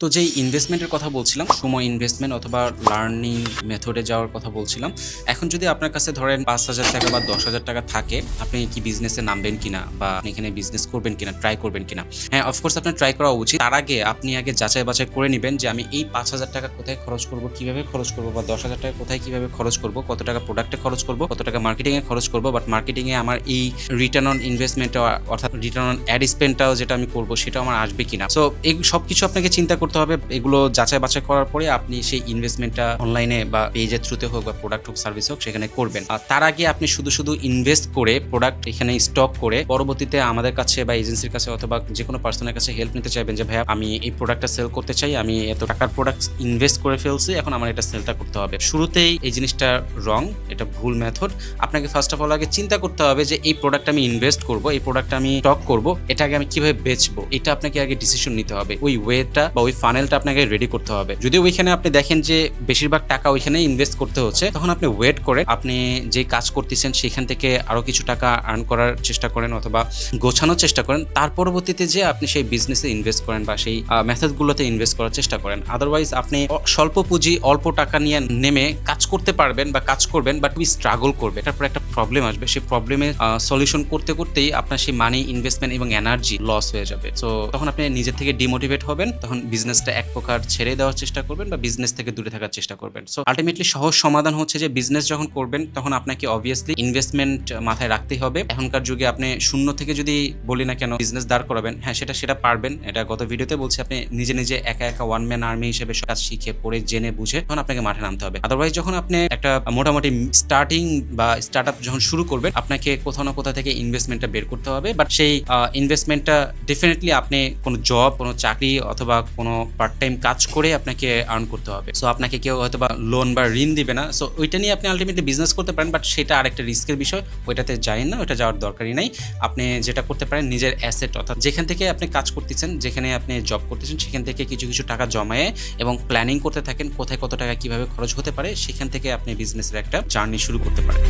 তো যেই ইনভেস্টমেন্টের কথা বলছিলাম, সময় ইনভেস্টমেন্ট অথবা লার্নিং মেথডে যাওয়ার কথা বলছিলাম। এখন যদি আপনার কাছে ধরেন ৳৫,০০০ বা ৳১০,০০০ থাকে, আপনি কি বিজনেসে নামবেন কিনা বা আপনি এখানে বিজনেস করবেন কিনা, ট্রাই করবেন কিনা? হ্যাঁ, অফকোর্স আপনার ট্রাই করা উচিত। তার আগে আপনি আগে যাচাই-বাছাই করে নিবেন যে আমি এই ৳৫,০০০ কোথায় খরচ করব, কিভাবে খরচ করব বা ৳১০,০০০ কোথায় কিভাবে খরচ করব, কত টাকা প্রোডাক্টে খরচ করব, কত টাকা মার্কেটিং এ খরচ করব। বাট মার্কেটিং এ আমার এই রিটার্ন অন ইনভেস্টমেন্টটা অর্থাৎ রিটার্ন অন অ্যাড স্পেন্ডটাও যেটা আমি করব সেটাও আমার আসবে কিনা। সো এই সবকিছু আপনাকে চিন্তা করতে হবে। এগুলো যাচাই-বাছাই করার পরে আপনি সেই ইনভেস্টমেন্টটা অনলাইনে বা পেজের থ্রুতে হোক বা প্রোডাক্ট হোক, সার্ভিস হোক সেখানে করবেন। তার আগে আপনি শুধু ইনভেস্ট করে প্রোডাক্ট এখানে স্টক করে পরবর্তীতে আমাদের কাছে বা এজেন্সির কাছে অথবা যেকোনো পার্সনের কাছে হেল্প নিতে চাইবেন যে ভাইয়া আমি এই প্রোডাক্টটা সেল করতে চাই, আমি এত টাকার প্রোডাক্ট ইনভেস্ট করে ফেলছি, এখন আমার এটা সেলটা করতে হবে। শুরুতেই এই জিনিসটা রং, এটা ভুল মেথড। আপনাকে ফার্স্ট অফ অল আগে চিন্তা করতে হবে যে এই প্রোডাক্ট আমি ইনভেস্ট করব, এই প্রোডাক্ট আমি স্টক করব, এটা আগে আমি কিভাবে বেচবো, এটা আপনাকে আগে ডিসিশন নিতে হবে। ওই ওয়েটা বা ওই ফানেলটা আপনাকে রেডি করতে হবে। যদি ওইখানে আপনি দেখেন যে বেশিরভাগ টাকা ওইখানে ইনভেস্ট করতে হচ্ছে, তখন আপনি ওয়েট করে আপনি যে কাজ করতেছেন সেখান থেকে আরো কিছু টাকা আর্ন করার চেষ্টা করেন অথবা গোছানোর চেষ্টা করেন। তার পরবর্তীতে যে আপনি সেই বিজনেসে ইনভেস্ট করেন বা সেই মেথডগুলোতে ইনভেস্ট করার চেষ্টা করেন। আদারওয়াইজ আপনি স্বল্প পুঁজি অল্প টাকা নিয়ে নেমে কাজ করতে পারবেন বা কাজ করবেন, বাট তুমি স্ট্রাগল করবে। তারপর একটা প্রবলেম আসবে, সেই প্রবলেমের সলিউশন করতে করতেই আপনার সেই মানি ইনভেস্টমেন্ট এবং এনার্জি লস হয়ে যাবে। সো তখন আপনি নিজের থেকে ডিমোটিভেট হবেন, তখন বিজনেসটা এক প্রকার ছেড়ে দেওয়ার চেষ্টা করবেন বা বিজনেস থেকে দূরে থাকার চেষ্টা করবেন। সো আলটিমেটলি সহজ সমাধান হচ্ছে যে বিজনেস যখন করবেন তখন আপনাকে অবভিয়াসলি ইনভেস্টমেন্ট মাথায় রাখতেই হবে। এখনকার যুগে আপনি শূন্য থেকে যদি বলি না কেন বিজনেস দাঁড় করাবেন, হ্যাঁ সেটা পারবেন। এটা গত ভিডিওতে বলছি, আপনি নিজে একা ওয়ান ম্যান আর্মি হিসেবে কাজ শিখে পড়ে জেনে বুঝে তখন আপনাকে মাঠে নামতে হবে। আদারওয়াইজ যখন আপনি একটা মোটামুটি স্টার্টিং বা স্টার্ট আপ যখন শুরু করবেন, আপনাকে কোথাও না কোথা থেকে ইনভেস্টমেন্টটা বের করতে হবে। বাট সেই ইনভেস্টমেন্টটা ডেফিনেটলি আপনি কোনো জব, কোনো চাকরি অথবা কোনো পার্ট টাইম কাজ করে আপনাকে আর্ন করতে হবে। সো আপনাকে কেউ হয়তোবা লোন বা ঋণ দিবে না। সো ওইটা নিয়ে আপনি আলটিমেটলি বিজনেস করতে পারেন, বাট সেটা আরেকটা রিস্কের বিষয়। ওইটাতে যায়েন না, ওইটা যাওয়ার দরকারই নাই। আপনি যেটা করতে পারেন নিজের অ্যাসেট অর্থাৎ যেখান থেকে আপনি কাজ করতেছেন, যেখানে আপনি জব করতেছেন সেখান থেকে কিছু টাকা জমায়ে এবং প্ল্যানিং করতে থাকেন কোথায় কত টাকা কিভাবে খরচ হতে পারে, সেখান থেকে আপনি বিজনেসের একটা জার্নি শুরু করতে পারেন।